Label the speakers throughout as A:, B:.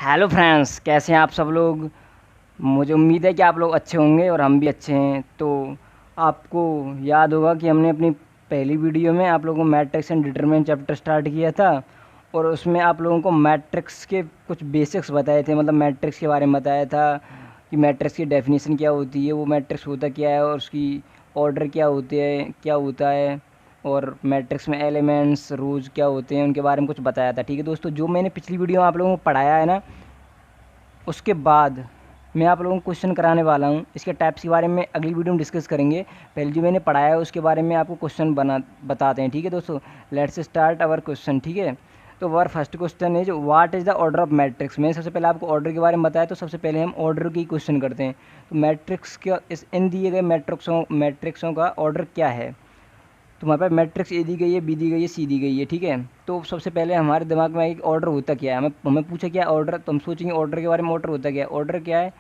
A: Hello friends, कैसे हैं आप सब लोग। मुझे उम्मीद है कि आप लोग अच्छे होंगे और हम भी अच्छे हैं। तो आपको याद होगा कि हमने अपनी पहली वीडियो में आप लोगों को matrix and determinant chapter start किया था और उसमें आप लोगों को मैट्रिक्स के कुछ बेसिक्स बताए थे। मतलब मैट्रिक्स के बारे में बताया था कि मैट्रिक्स की डेफिनेशन क्या होती है, वो मैट्रिक्स होता क्या है और उसकी ऑर्डर क्या होता है और मैट्रिक्स में एलिमेंट्स रोज क्या होते हैं, उनके बारे में कुछ बताया था। ठीक है दोस्तों, जो मैंने पिछली वीडियो में आप लोगों को पढ़ाया है ना, उसके बाद मैं आप लोगों को क्वेश्चन कराने वाला हूँ। इसके टाइप्स के बारे में अगली वीडियो में डिस्कस करेंगे। पहले जो मैंने पढ़ाया है उसके बारे में आपको क्वेश्चन बताते हैं। ठीक है दोस्तों, लेट्स स्टार्ट अवर क्वेश्चन। ठीक है, तो वर first question is what is the order of matrix. मैंने सबसे पहले आपको ऑर्डर के बारे में बताया, तो सबसे पहले हम ऑर्डर की क्वेश्चन करते हैं। तो मैट्रिक्स का इन दिए गए मैट्रिक्सों का ऑर्डर क्या है। तो हमारे पास मैट्रिक्स ए दी गई है, बी दी गई है, सी दी गई है। ठीक है, तो सबसे पहले हमारे दिमाग में एक ऑर्डर होता क्या है। हमें हमें पूछा क्या ऑर्डर, तो हम सोचेंगे ऑर्डर के बारे में। ऑर्डर होता क्या है, ऑर्डर क्या है।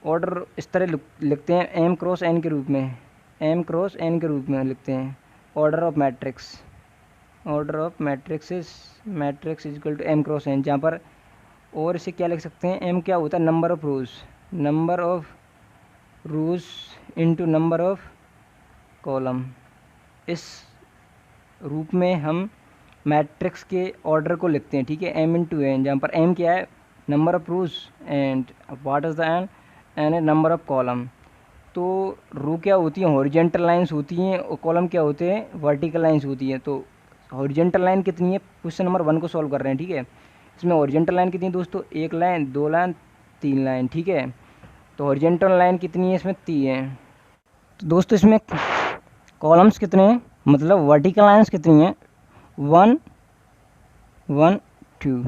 A: ऑर्डर इस तरह लिखते हैं एम क्रॉस एन के रूप में, एम क्रॉस एन के रूप में लिखते हैं order of matrix. Order of matrix is equal to M cross N, जहाँ पर और इसे क्या लिख सकते हैं, एम क्या होता है, number of rose, number of rows into number of column. इस रूप में हम मैट्रिक्स के ऑर्डर को लिखते हैं। ठीक है, एम इंटू एन, जहाँ पर एम क्या है, number of rows, and what is the N, N है नंबर ऑफ कॉलम। तो रो क्या होती हैं, हॉरिजेंटल लाइंस होती हैं, और कॉलम क्या होते हैं, वर्टिकल लाइंस होती हैं। तो हॉरिजेंटल लाइन कितनी है, क्वेश्चन नंबर 1 को सॉल्व कर रहे हैं। ठीक है, इसमें हॉरिजेंटल लाइन कितनी है दोस्तों, 1 लाइन, 2 लाइन, 3 लाइन। ठीक है, तो हॉरिजेंटल लाइन कितनी है, इसमें 3 है। तो दोस्तों इसमें कॉलम्स कितने हैं, मतलब वर्टिकल लाइंस कितनी हैं, 1 1 2।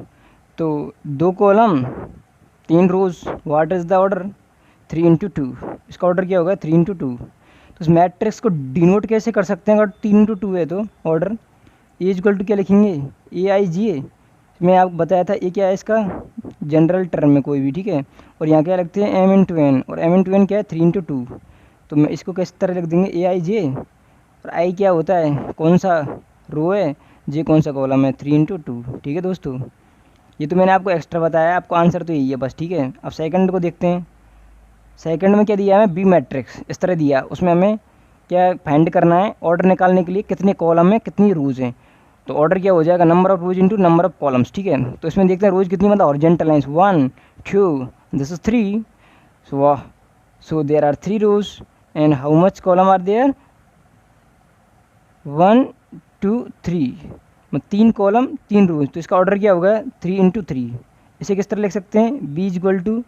A: तो 2 column 3 rows, what is the order, 3 into 2। इसका ऑर्डर क्या होगा, 3 इंटू 2। तो इस मैट्रिक्स को डिनोट कैसे कर सकते हैं, अगर 3 इंटू 2 है तो ऑर्डर ए इक्वल टू क्या लिखेंगे, ए आई जी ए। मैं आपको बताया था ए क्या है इसका, जनरल टर्म में कोई भी। ठीक है, और यहाँ क्या लिखते हैं, एम इंटू एन, और एम इंटू एन क्या है, 3 इंटू 2। तो मैं इसको किस तरह लिख देंगे, ए आई जे, और आई क्या होता है, कौन सा रो है, जे कौन सा कॉलम है, 3 इंटू 2। ठीक है दोस्तों, ये तो मैंने आपको एक्स्ट्रा बताया, आपको आंसर तो यही है बस। ठीक है, अब सेकंड को देखते हैं। सेकंड में क्या दिया है, हमें बी मैट्रिक्स इस तरह दिया, उसमें हमें क्या फाइंड करना है, ऑर्डर निकालने के लिए कितने कॉलम है, कितनी रोज हैं। तो ऑर्डर क्या हो जाएगा, number of rows into number of columns. ठीक है, तो इसमें देखते हैं रोज कितनी, मतलब horizontal lines 1 2, this is 3, so there are 3 rows, and how much column are there, 1 2 3, मतलब 3 कॉलम 3 रोज। तो इसका ऑर्डर क्या होगा, 3 इंटू 3। इसे किस तरह लिख सकते हैं, बी इक्वल टू,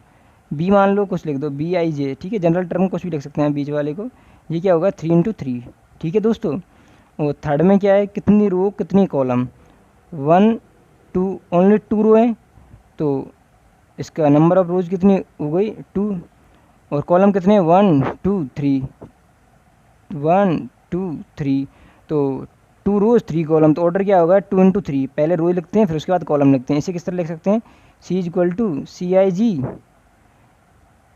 A: बी मान लो कुछ लिख दो, बी आई जे। ठीक है, जनरल टर्म कुछ भी लिख सकते हैं बीच वाले को। ये क्या होगा, 3 इंटू 3। ठीक है दोस्तों, और थर्ड में क्या है, कितनी रो कितनी कॉलम, 1 2, ओनली 2 रो है, तो इसका नंबर ऑफ रोज कितनी हो गई, 2, और कॉलम कितने, 1 2 3, 1 2 3। तो 2 रोज 3 कॉलम, तो ऑर्डर क्या होगा, 2 इंटू 3। पहले रोज लिखते हैं फिर उसके बाद कॉलम लिखते हैं। इसे किस तरह लिख सकते हैं, C is equal to C I G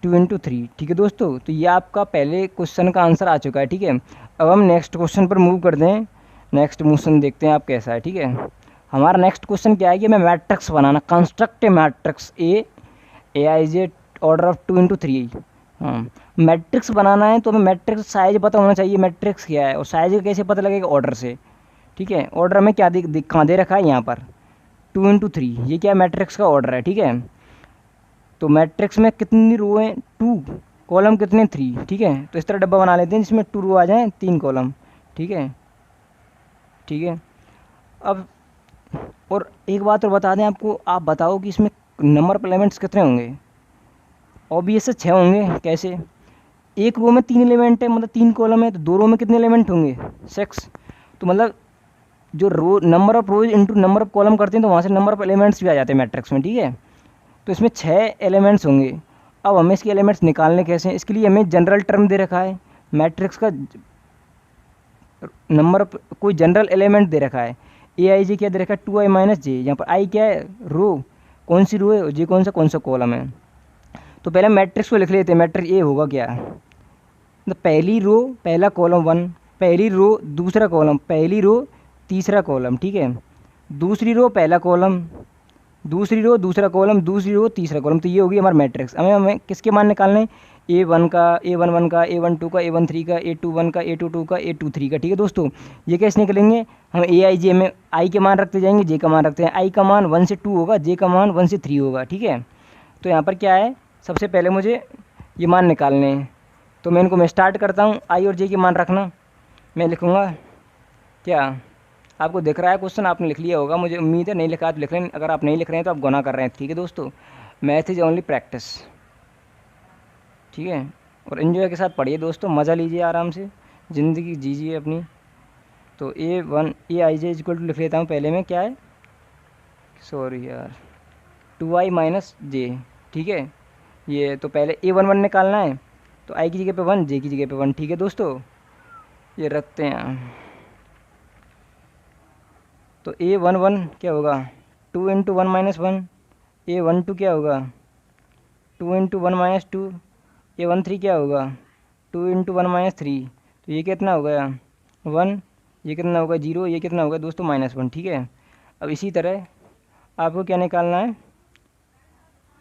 A: 2 into 3। ठीक है दोस्तों, तो ये आपका पहले क्वेश्चन का आंसर आ चुका है। ठीक है, अब हम नेक्स्ट क्वेश्चन पर मूव करते हैं। नेक्स्ट क्वेश्चन देखते हैं आप कैसा है। ठीक है, हमारा नेक्स्ट क्वेश्चन क्या है कि हमें matrix banana, construct A matrix A I J order of 2 into 3। हाँ, मैट्रिक्स बनाना है तो हमें मैट्रिक्स साइज पता होना चाहिए, मैट्रिक्स क्या है और साइज का कैसे पता लगेगा, ऑर्डर से। ठीक है, ऑर्डर में क्या कहाँ दे रखा है, यहाँ पर 2 इंटू 3, ये क्या मैट्रिक्स का ऑर्डर है। ठीक है, तो मैट्रिक्स में कितनी रो हैं, 2, कॉलम कितने, 3। ठीक है, तो इस तरह डब्बा बना लेते हैं जिसमें 2 रो आ जाएँ, 3 कॉलम। ठीक है, ठीक है। अब और एक बात और बता दें आपको, आप बताओ कि इसमें नंबर ऑफ एलिमेंट्स कितने होंगे। ऑब्वियस 6 होंगे। कैसे, एक रो में 3 एलिमेंट है, मतलब 3 कॉलम है, तो 2 रो में कितने एलिमेंट होंगे, 6। तो मतलब जो row number of rows into number of column करते हैं तो वहाँ से नंबर ऑफ एलिमेंट्स भी आ जाते हैं मैट्रिक्स में। ठीक है, तो इसमें 6 एलिमेंट्स होंगे। अब हमें इसके एलिमेंट्स निकालने कैसे हैं, इसके लिए हमें जनरल टर्म दे रखा है, मैट्रिक्स का नंबर ऑफ कोई जनरल एलिमेंट दे रखा है। ए आई जे क्या दे रखा है, 2 आई माइनस जे, यहाँ पर आई क्या है, रो, कौन सी रो है, जे कौन सा कॉलम है। तो पहले मैट्रिक्स को लिख लेते हैं, मैट्रिक्स ए होगा क्या, तो पहली रो पहला कॉलम 1, पहली रो दूसरा कॉलम, पहली रो तीसरा कॉलम। ठीक है, दूसरी रो पहला कॉलम, दूसरी रो दूसरा कॉलम, दूसरी रो तीसरा कॉलम, तो ये होगी हमारा मैट्रिक्स। हमें किसके मान निकालने हैं, A1 का, A11 का, A12 का, A13 का, A21 का, A22 का, A23 का। ठीक है दोस्तों, ये कैसे निकलेंगे, हम AIJ में आई के मान रखते जाएंगे, जे का मान रखते हैं। आई का मान 1 से 2 होगा, जे का मान 1 से 3 होगा। ठीक है, तो यहाँ पर क्या है, सबसे पहले मुझे ये मान निकालने हैं, तो मैं इनको मैं स्टार्ट करता हूँ। आई और जे के मान रखना, मैं लिखूँगा क्या, आपको दिख रहा है क्वेश्चन, आपने लिख लिया होगा, मुझे उम्मीद है, नहीं लिखा तो लिख रहे हैं, अगर आप नहीं लिख रहे हैं तो आप गुनाह कर रहे हैं। ठीक है दोस्तों, मैथ इज ओनली प्रैक्टिस। ठीक है, और एंजॉय के साथ पढ़िए दोस्तों, मज़ा लीजिए, आराम से ज़िंदगी जीजिए अपनी। तो AI जे इक्वल टू लिख लेता हूँ पहले में, क्या है, सॉरी यार, 2i माइनस जे। ठीक है, ये तो पहले A11 निकालना है, तो आई की जगह पे 1, जे की जगह पे 1। ठीक है दोस्तों, ये रखते हैं, तो A11 क्या होगा, 2 इंटू 1 माइनस 1। A12 क्या होगा, 2 इंटू 1 माइनस 2। A13 क्या होगा, 2 इंटू 1 माइनस 3। तो ये कितना हो गया, 1, ये कितना होगा 0, ये कितना होगा दोस्तों -1। ठीक है, अब इसी तरह आपको क्या निकालना है,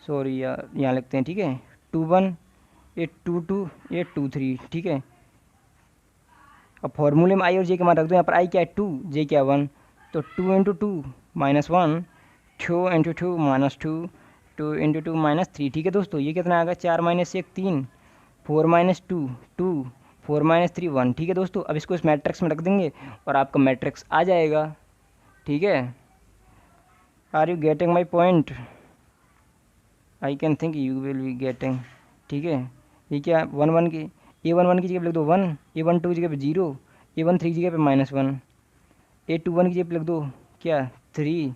A: सॉरी यार, यहाँ लिखते हैं। ठीक है, 2 1, ये 2 2, ये 2 3। ठीक है, अब फॉर्मूले में आई और जे के मान रख दो। यहाँ पर आई क्या है 2, जे क्या 1, तो 2 इंटू 2 -1, 2 इंटू 2 -2, 2 इंटू 2 -3। ठीक है दोस्तों, ये कितना आ गया, 4 माइनस 1 3, 4 माइनस 2 2, 4 माइनस 3 1। ठीक है दोस्तों, अब इसको इस मैट्रिक्स में रख देंगे और आपका मैट्रिक्स आ जाएगा। ठीक है, are you getting my point, I can think you will be getting. ठीक है, ये क्या 1 1 की, A11 की जगह पे लिख दो 1, A12 की जगह पे 0, A13 की जगह पे -1, A21 की जगह पे लिख दो क्या 3,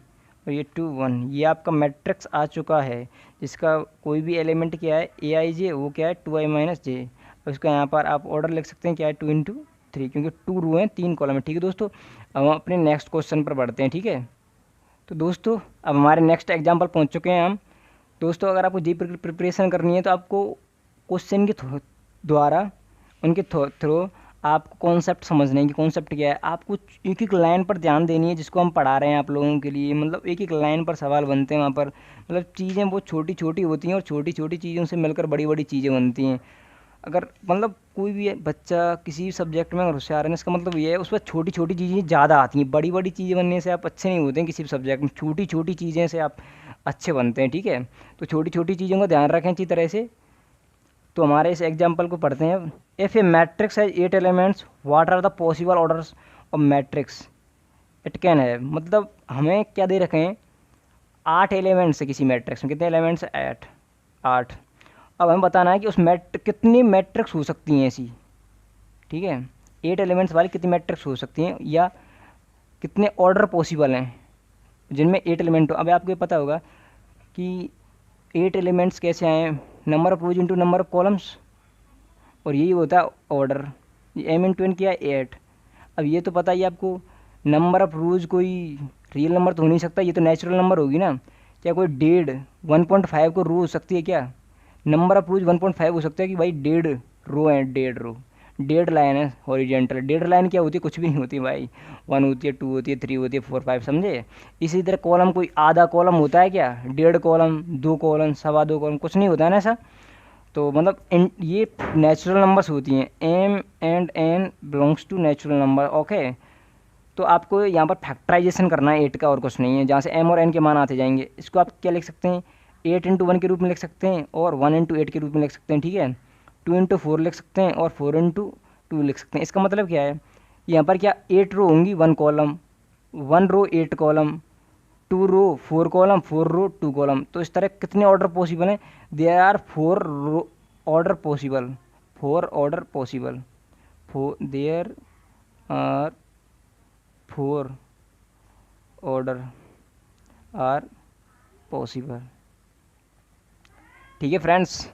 A: और ये 2 1। ये आपका मैट्रिक्स आ चुका है, जिसका कोई भी एलिमेंट क्या है AIJ, वो क्या है 2i माइनस जे। और इसका यहाँ पर आप ऑर्डर लिख सकते हैं क्या है 2 इंटू 3, क्योंकि 2 रो हैं 3 कॉलम है। ठीक है दोस्तों, अब हम अपने नेक्स्ट क्वेश्चन पर बढ़ते हैं। ठीक है, तो दोस्तों अब हमारे नेक्स्ट एग्जाम्पल पहुँच चुके हैं हम। दोस्तों अगर आपको जी प्रिपरेशन करनी है तो आपको क्वेश्चन के द्वारा, उनके थ्रू आपको कॉन्सेप्ट समझने की, कॉन्सेप्ट क्या है, आपको एक एक लाइन पर ध्यान देनी है जिसको हम पढ़ा रहे हैं आप लोगों के लिए। मतलब एक एक लाइन पर सवाल बनते हैं वहाँ पर, मतलब चीज़ें बहुत छोटी छोटी होती हैं और छोटी छोटी चीज़ों से मिलकर बड़ी बड़ी चीज़ें बनती हैं। अगर मतलब कोई भी बच्चा किसी भी सब्जेक्ट में अगर होशियार है, इसका मतलब ये है उस पर छोटी छोटी चीज़ें ज़्यादा आती हैं, बड़ी बड़ी चीज़ें बनने से आप अच्छे नहीं होते हैं किसी भी सब्जेक्ट में, छोटी छोटी चीज़ें से आप अच्छे बनते हैं। ठीक है, तो छोटी छोटी चीज़ों का ध्यान रखें अच्छी तरह से। तो हमारे इस एग्जाम्पल को पढ़ते हैं। If a matrix has 8 elements, what are the possible orders of matrix it can है। मतलब हमें क्या दे रखे हैं, 8 एलिमेंट्स है किसी मैट्रिक्स में, कितने एलिमेंट्स है 8। अब हमें बताना है कि उस कितनी मैट्रिक्स हो सकती हैं ऐसी। ठीक है, 8 एलिमेंट्स वाली कितनी मैट्रिक्स हो सकती हैं, या कितने ऑर्डर पॉसिबल हैं जिनमें 8 एलिमेंट हो। अब आपको पता होगा कि 8 एलिमेंट्स कैसे आए, number of rows into number of columns, और यही होता है ऑर्डर। ये m×n क्या है 8। अब ये तो पता ही आपको, नंबर ऑफ रोज कोई रियल नंबर तो हो नहीं सकता, ये तो नेचुरल नंबर होगी ना। क्या कोई 1.5 को रो हो सकती है क्या, नंबर ऑफ रोज 1.5 हो सकता है कि भाई 1.5 रो है, 1.5 रो, 1.5 लाइन है हॉरिजेंटल। 1.5 लाइन क्या होती है, कुछ भी नहीं होती भाई, 1 होती है, 2 होती है, 3 होती है, 4 5, समझे। इसी तरह कॉलम कोई आधा कॉलम होता है क्या, 1.5 कॉलम, 2 कॉलम, 2.25 कॉलम, कुछ नहीं होता है ना ऐसा। तो मतलब ये नेचुरल नंबर्स होती हैं, m and n belongs to natural number. Okay, तो आपको यहाँ पर फैक्टराइजेशन करना है 8 का, और कुछ नहीं है, जहाँ से m और n के मान आते जाएंगे। इसको आप क्या लिख सकते हैं, 8 इंटू 1 के रूप में लिख सकते हैं, और 1 इंटू 8 के रूप में लिख सकते हैं। ठीक है, 2 इंटू 4 लिख सकते हैं, और 4 इंटू 2 लिख सकते हैं। इसका मतलब क्या है, यहाँ पर क्या 8 रो होंगी 1 column, 1 row 8 column, 2 row 4 column, 4 row 2 column. तो इस तरह कितने ऑर्डर पॉसिबल हैं, there are 4 order possible, 4 order possible, there are 4 order are possible. ठीक है फ्रेंड्स,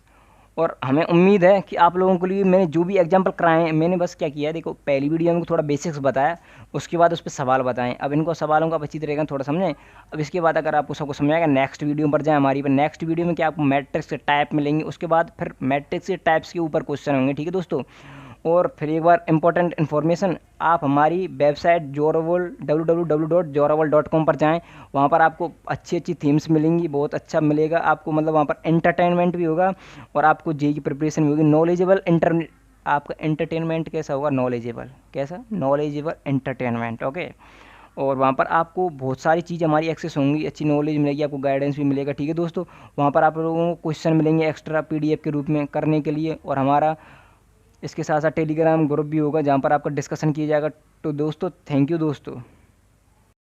A: और हमें उम्मीद है कि आप लोगों के लिए मैंने जो भी एग्जांपल कराए हैं, मैंने बस क्या किया है, देखो पहली वीडियो में थोड़ा बेसिक्स बताया, उसके बाद उस पर सवाल बताएं। अब इनको सवालों का अच्छी तरीके से थोड़ा समझें। अब इसके बाद अगर आपको सबको समझ आएगा, नेक्स्ट वीडियो पर जाएँ हमारी पर। नेक्स्ट वीडियो में क्या आपको मैट्रिक्स के टाइप मिलेंगे, उसके बाद फिर मैट्रिक्स के टाइप्स के ऊपर क्वेश्चन होंगे। ठीक है दोस्तों, और फिर एक बार इम्पोर्टेंट इन्फॉर्मेशन, आप हमारी वेबसाइट जोरावर्ल्ड www.joraworld.com पर जाएं। वहाँ पर आपको अच्छी अच्छी थीम्स मिलेंगी, बहुत अच्छा मिलेगा आपको, मतलब वहाँ पर एंटरटेनमेंट भी होगा और आपको जेई की प्रिपरेशन भी होगी। नॉलेजेबल आपका एंटरटेनमेंट कैसा होगा, नॉलेजेबल, कैसा, नॉलेजेबल एंटरटेनमेंट, ओके। और वहाँ पर आपको बहुत सारी चीज़ हमारी एक्सेस होंगी, अच्छी नॉलेज मिलेगी, आपको गाइडेंस भी मिलेगा, ठीक है दोस्तों। वहाँ पर आप लोगों को क्वेश्चन मिलेंगे एक्स्ट्रा पीडीएफ के रूप में करने के लिए, और हमारा इसके साथ साथ टेलीग्राम ग्रुप भी होगा जहाँ पर आपका डिस्कशन किया जाएगा। तो दोस्तों थैंक यू दोस्तों।